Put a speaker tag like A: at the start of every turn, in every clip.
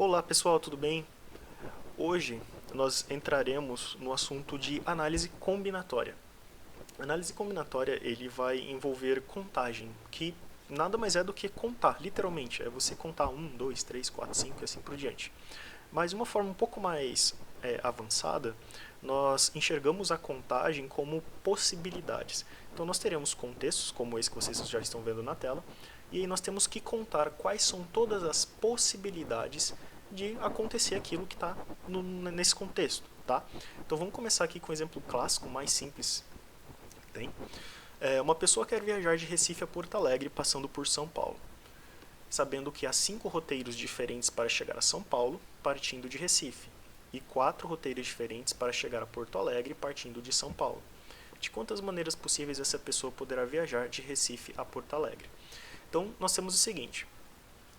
A: Olá pessoal, tudo bem? Hoje nós entraremos no assunto de análise combinatória. A análise combinatória ele vai envolver contagem, que nada mais é do que contar, literalmente. É você contar 1, 2, 3, 4, 5 e assim por diante. Mas de uma forma um pouco mais avançada, nós enxergamos a contagem como possibilidades. Então nós teremos contextos, como esse que vocês já estão vendo na tela, e aí nós temos que contar quais são todas as possibilidades de acontecer aquilo que está nesse contexto. Tá? Então vamos começar aqui com um exemplo clássico, mais simples. Tem? Uma pessoa quer viajar de Recife a Porto Alegre passando por São Paulo, sabendo que há 5 roteiros diferentes para chegar a São Paulo, partindo de Recife, e 4 roteiros diferentes para chegar a Porto Alegre, partindo de São Paulo. De quantas maneiras possíveis essa pessoa poderá viajar de Recife a Porto Alegre? Então, nós temos o seguinte: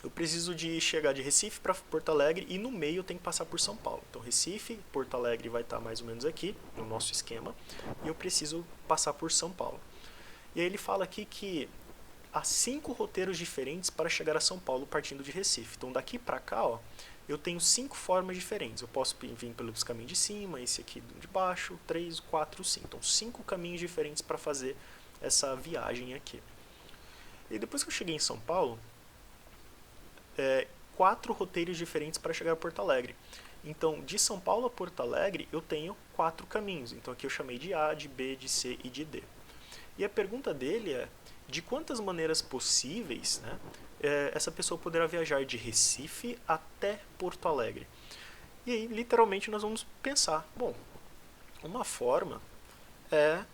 A: eu preciso de chegar de Recife para Porto Alegre e no meio eu tenho que passar por São Paulo. Então, Recife, Porto Alegre vai estar mais ou menos aqui, no nosso esquema, e eu preciso passar por São Paulo. E aí ele fala aqui que há 5 roteiros diferentes para chegar a São Paulo partindo de Recife. Então daqui para cá, ó, eu tenho 5 formas diferentes. Eu posso vir pelos caminhos de cima, esse aqui de baixo, 3, 4, 5. Então 5 caminhos diferentes para fazer essa viagem aqui. E depois que eu cheguei em São Paulo, 4 roteiros diferentes para chegar a Porto Alegre. Então, de São Paulo a Porto Alegre, eu tenho 4 caminhos. Então aqui eu chamei de A, de B, de C e de D. E a pergunta dele é: de quantas maneiras possíveis, né, essa pessoa poderá viajar de Recife até Porto Alegre? E aí, literalmente, nós vamos pensar: bom, uma forma é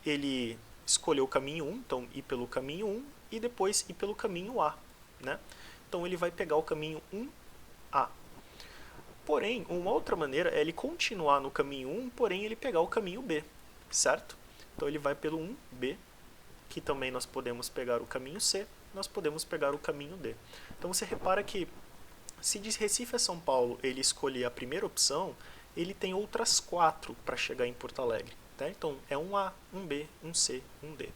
A: ele escolher o caminho 1, então ir pelo caminho 1 e depois ir pelo caminho A. Né? Então ele vai pegar o caminho 1A. Porém, uma outra maneira é ele continuar no caminho 1, porém ele pegar o caminho B, certo? Então ele vai pelo 1B, que também nós podemos pegar o caminho C, nós podemos pegar o caminho D. Então você repara que se de Recife a São Paulo ele escolher a primeira opção, ele tem outras 4 para chegar em Porto Alegre. Tá? Então é 1A, 1B, 1C, 1D.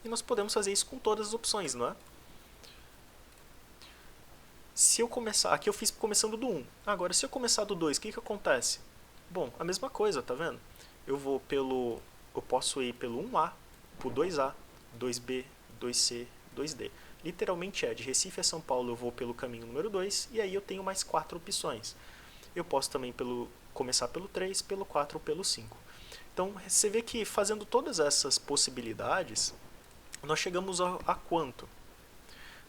A: E nós podemos fazer isso com todas as opções, não é? Se eu começar, aqui eu fiz começando do 1. Agora, se eu começar do 2, o que acontece? Bom, a mesma coisa, tá vendo? Eu posso ir pelo 1A, pro 2A, 2B, 2C, 2D. Literalmente de Recife a São Paulo eu vou pelo caminho número 2 e aí eu tenho mais 4 opções. Eu posso também começar pelo 3, pelo 4 ou pelo 5. Então, você vê que fazendo todas essas possibilidades, nós chegamos a quanto?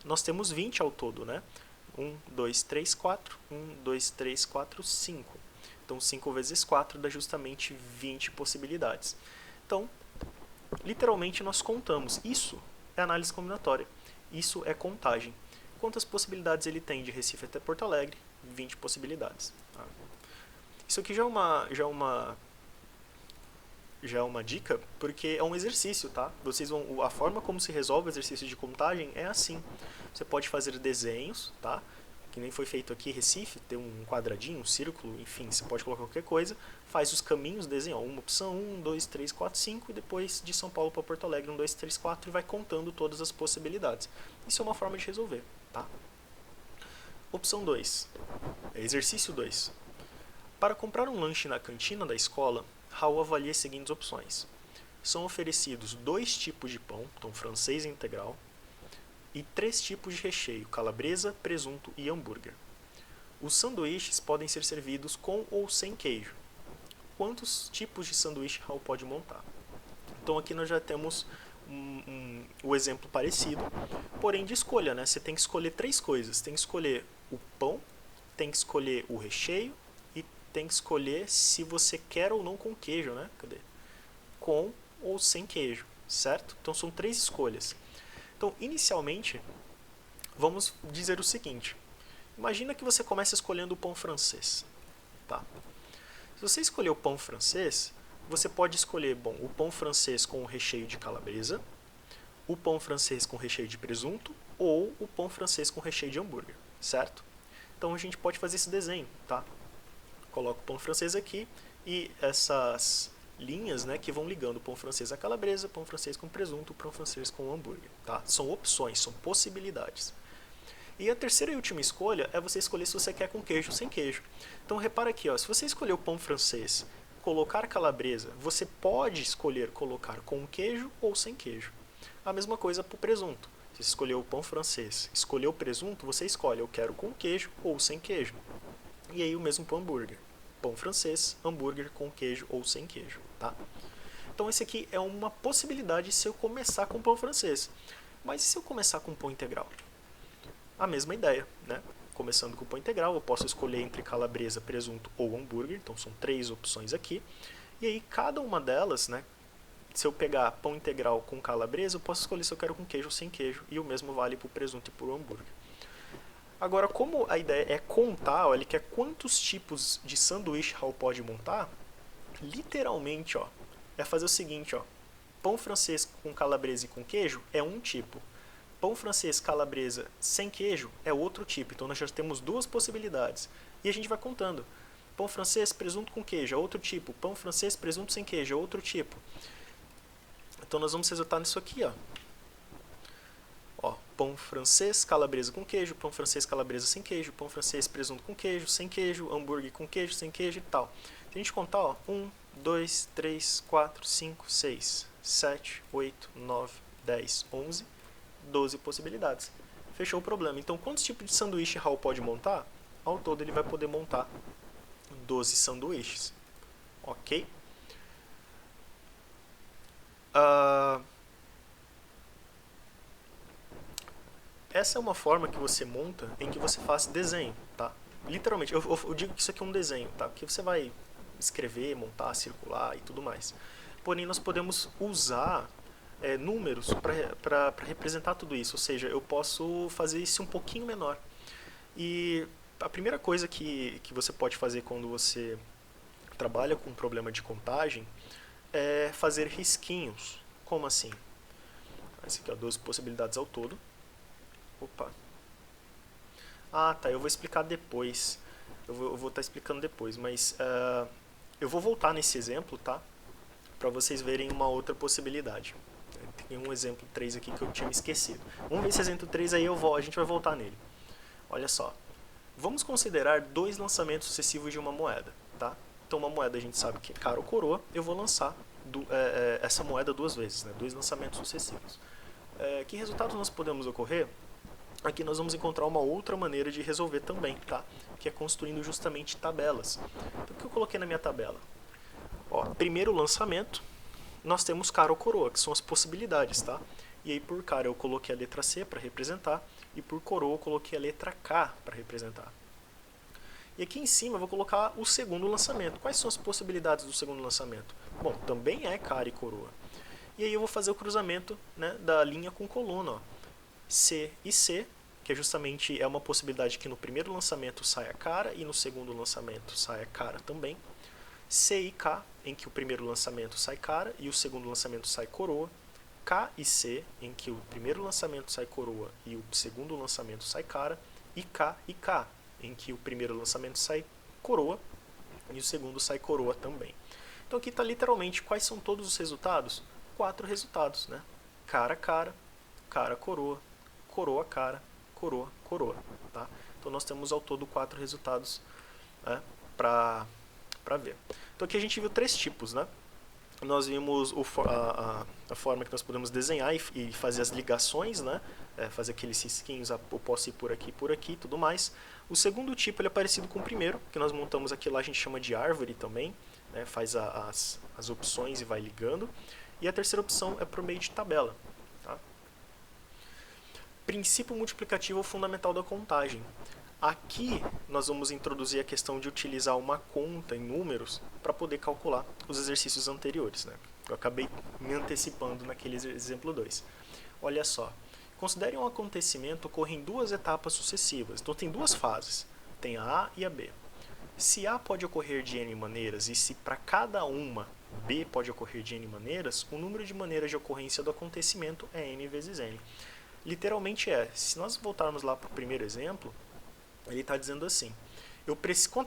A: Nós temos 20 ao todo, né? 1, 2, 3, 4. 1, 2, 3, 4, 5. Então 5 vezes 4 dá justamente 20 possibilidades. Então, literalmente nós contamos. Isso é análise combinatória. Isso é contagem. Quantas possibilidades ele tem de Recife até Porto Alegre? 20 possibilidades. Isso aqui já é uma dica, porque é um exercício, tá? A forma como se resolve o exercício de contagem é assim. Você pode fazer desenhos, tá? Que nem foi feito aqui, Recife, tem um quadradinho, um círculo, enfim, você pode colocar qualquer coisa, faz os caminhos, desenha uma opção 1, 2, 3, 4, 5 e depois de São Paulo para Porto Alegre 1, 2, 3, 4 e vai contando todas as possibilidades. Isso é uma forma de resolver, tá? Opção 2, exercício 2. Para comprar um lanche na cantina da escola, Raul avalia as seguintes opções. São oferecidos 2 tipos de pão, então francês integral, e 3 tipos de recheio, calabresa, presunto e hambúrguer. Os sanduíches podem ser servidos com ou sem queijo. Quantos tipos de sanduíche Raul pode montar? Então aqui nós já temos o exemplo parecido, porém de escolha, né? Você tem que escolher 3 coisas. Tem que escolher o pão, tem que escolher o recheio e tem que escolher se você quer ou não com queijo, né? Cadê? Com ou sem queijo, certo? Então são 3 escolhas. Então, inicialmente, vamos dizer o seguinte. Imagina que você começa escolhendo o pão francês. Tá? Se você escolher o pão francês, você pode escolher o pão francês com o recheio de calabresa, o pão francês com recheio de presunto ou o pão francês com recheio de hambúrguer, certo? Então a gente pode fazer esse desenho, tá? Coloca o pão francês aqui e essas linhas, né, que vão ligando o pão francês à calabresa, pão francês com presunto, pão francês com hambúrguer, tá? São opções, são possibilidades. E a terceira e última escolha é você escolher se você quer com queijo ou sem queijo. Então repara aqui, ó, se você escolher o pão francês, colocar calabresa, você pode escolher colocar com queijo ou sem queijo. A mesma coisa para o presunto. Se você escolheu o pão francês, escolheu o presunto, você escolhe, eu quero com queijo ou sem queijo. E aí o mesmo para o hambúrguer. Pão francês, hambúrguer com queijo ou sem queijo, tá? Então esse aqui é uma possibilidade se eu começar com pão francês. Mas e se eu começar com pão integral? A mesma ideia, né? Começando com pão integral, eu posso escolher entre calabresa, presunto ou hambúrguer. Então são 3 opções aqui. E aí cada uma delas, né? Se eu pegar pão integral com calabresa, eu posso escolher se eu quero com queijo ou sem queijo. E o mesmo vale para o presunto e para o hambúrguer. Agora, como a ideia é contar, ó, ele quer quantos tipos de sanduíche Raul pode montar, literalmente, ó, é fazer o seguinte, ó, pão francês com calabresa e com queijo é um tipo, pão francês calabresa sem queijo é outro tipo, então nós já temos 2 possibilidades, e a gente vai contando, pão francês presunto com queijo é outro tipo, pão francês presunto sem queijo é outro tipo, então nós vamos resultar nisso aqui, ó. Ó, pão francês, calabresa com queijo, pão francês, calabresa sem queijo, pão francês, presunto com queijo, sem queijo, hambúrguer com queijo, sem queijo e tal. Se a gente contar, ó, 1, 2, 3, 4, 5, 6, 7, 8, 9, 10, 11, 12 possibilidades. Fechou o problema. Então, quantos tipos de sanduíche Raul pode montar? Ao todo, ele vai poder montar 12 sanduíches. Ok? Essa é uma forma que você monta em que você faz desenho, tá? Literalmente, eu digo que isso aqui é um desenho, tá? Porque você vai escrever, montar, circular e tudo mais. Porém, nós podemos usar números para representar tudo isso. Ou seja, eu posso fazer isso um pouquinho menor. E a primeira coisa que você pode fazer quando você trabalha com um problema de contagem é fazer risquinhos. Como assim? Esse aqui é 12 possibilidades ao todo. Opa. Ah, tá. Eu vou explicar depois. Eu vou estar explicando depois, mas eu vou voltar nesse exemplo, tá? Para vocês verem uma outra possibilidade. Tem um exemplo 3 aqui que eu tinha me esquecido. Vamos ver esse exemplo 3 aí, a gente vai voltar nele. Olha só. Vamos considerar 2 lançamentos sucessivos de uma moeda, tá? Então uma moeda a gente sabe que é cara ou coroa. Eu vou lançar essa moeda 2 vezes, né? 2 lançamentos sucessivos. Que resultados nós podemos ocorrer? Aqui nós vamos encontrar uma outra maneira de resolver também, tá? Que é construindo justamente tabelas. Então, o que eu coloquei na minha tabela? Ó, primeiro lançamento, nós temos cara ou coroa, que são as possibilidades, tá? E aí por cara eu coloquei a letra C para representar, e por coroa eu coloquei a letra K para representar. E aqui em cima eu vou colocar o segundo lançamento. Quais são as possibilidades do segundo lançamento? Bom, também é cara e coroa. E aí eu vou fazer o cruzamento, né, da linha com coluna, ó. C e C, que justamente é uma possibilidade que no primeiro lançamento saia cara e no segundo lançamento saia cara também. C e K, em que o primeiro lançamento sai cara e o segundo lançamento sai coroa. K e C, em que o primeiro lançamento sai coroa e o segundo lançamento sai cara. E K, em que o primeiro lançamento sai coroa e o segundo sai coroa também. Então aqui está literalmente quais são todos os resultados? 4 resultados, né? Cara, cara, cara, coroa, coroa, cara, coroa, coroa, tá? Então nós temos ao todo 4 resultados, né, para ver. Então aqui a gente viu 3 tipos, né? Nós vimos a forma que nós podemos desenhar e fazer as ligações, né? Fazer aqueles risquinhos, eu posso ir por aqui e tudo mais. O segundo tipo ele é parecido com o primeiro, que nós montamos aqui lá, a gente chama de árvore também, né? Faz as opções e vai ligando. E a terceira opção é por meio de tabela. Tá? Princípio multiplicativo fundamental da contagem. Aqui nós vamos introduzir a questão de utilizar uma conta em números para poder calcular os exercícios anteriores, né? Eu acabei me antecipando naquele exemplo 2. Olha só, considere um acontecimento ocorrer em 2 etapas sucessivas. Então tem 2 fases, tem a A e a B. Se A pode ocorrer de N maneiras e se para cada uma B pode ocorrer de N maneiras, o número de maneiras de ocorrência do acontecimento é N vezes N. Literalmente se nós voltarmos lá para o primeiro exemplo, ele está dizendo assim,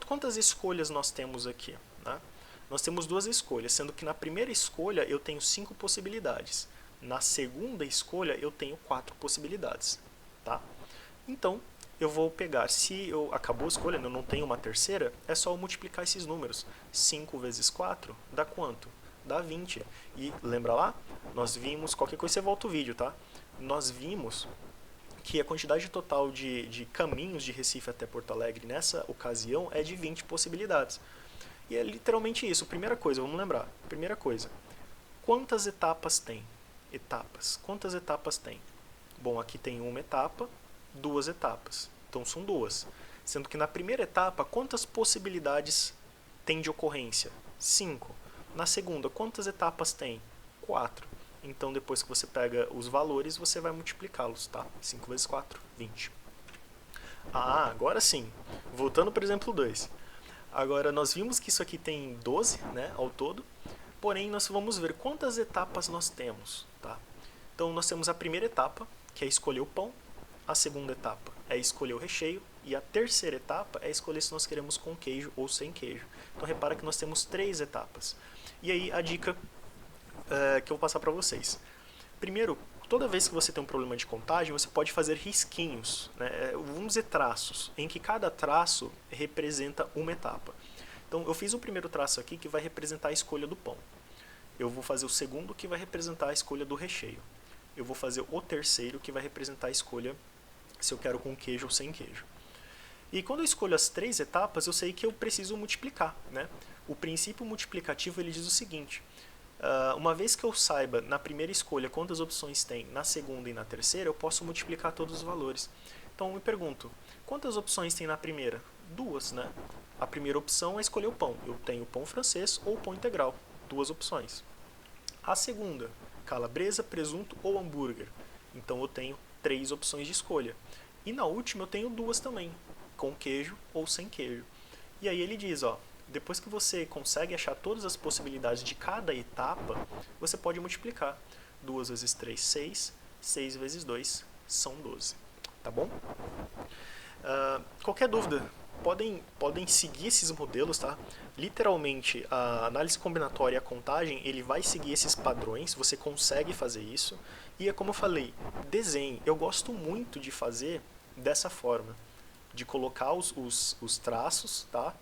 A: quantas escolhas nós temos aqui? Né? Nós temos 2 escolhas, sendo que na primeira escolha eu tenho 5 possibilidades. Na segunda escolha eu tenho 4 possibilidades. Tá? Então, eu vou pegar, se eu acabou a escolha, eu não tenho uma terceira, é só eu multiplicar esses números. 5 vezes 4 dá quanto? Dá 20. E lembra lá? Nós vimos, qualquer coisa você volta o vídeo, tá? Nós vimos que a quantidade total de caminhos de Recife até Porto Alegre nessa ocasião é de 20 possibilidades. E é literalmente isso. Primeira coisa, vamos lembrar. Primeira coisa, quantas etapas tem? Etapas. Quantas etapas tem? Bom, aqui tem uma etapa, duas etapas. Então são duas. Sendo que na primeira etapa, quantas possibilidades tem de ocorrência? 5. Na segunda, quantas etapas tem? 4. Então depois que você pega os valores, você vai multiplicá-los, tá? 5 vezes 4, 20. Ah, agora sim. Voltando para o exemplo 2. Agora nós vimos que isso aqui tem 12, né, ao todo. Porém, nós vamos ver quantas etapas nós temos, tá? Então nós temos a primeira etapa, que é escolher o pão. A segunda etapa é escolher o recheio. E a terceira etapa é escolher se nós queremos com queijo ou sem queijo. Então repara que nós temos 3 etapas. E aí a dica que eu vou passar para vocês. Primeiro, toda vez que você tem um problema de contagem, você pode fazer risquinhos, né? Vamos dizer traços, em que cada traço representa uma etapa. Então eu fiz o primeiro traço aqui que vai representar a escolha do pão. Eu vou fazer o segundo que vai representar a escolha do recheio. Eu vou fazer o terceiro que vai representar a escolha se eu quero com queijo ou sem queijo. E quando eu escolho as 3 etapas, eu sei que eu preciso multiplicar, né? O princípio multiplicativo ele diz o seguinte: uma vez que eu saiba na primeira escolha quantas opções tem, na segunda e na terceira, eu posso multiplicar todos os valores. Então eu me pergunto, quantas opções tem na primeira? 2, né? A primeira opção é escolher o pão. Eu tenho pão francês ou pão integral. 2 opções. A segunda, calabresa, presunto ou hambúrguer. Então eu tenho 3 opções de escolha. E na última eu tenho 2 também, com queijo ou sem queijo. E aí ele diz, ó, depois que você consegue achar todas as possibilidades de cada etapa, você pode multiplicar. 2 vezes 3, 6. 6 vezes 2 são 12. Tá bom? Qualquer dúvida, podem seguir esses modelos, tá? Literalmente, a análise combinatória e a contagem, ele vai seguir esses padrões, você consegue fazer isso. E é como eu falei, desenho. Eu gosto muito de fazer dessa forma, de colocar os traços, tá?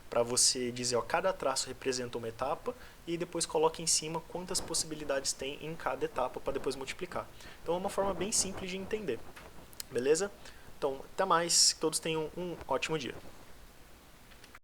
A: Para você dizer, ó, cada traço representa uma etapa e depois coloca em cima quantas possibilidades tem em cada etapa para depois multiplicar. Então é uma forma bem simples de entender. Beleza? Então, até mais. Que todos tenham um ótimo dia.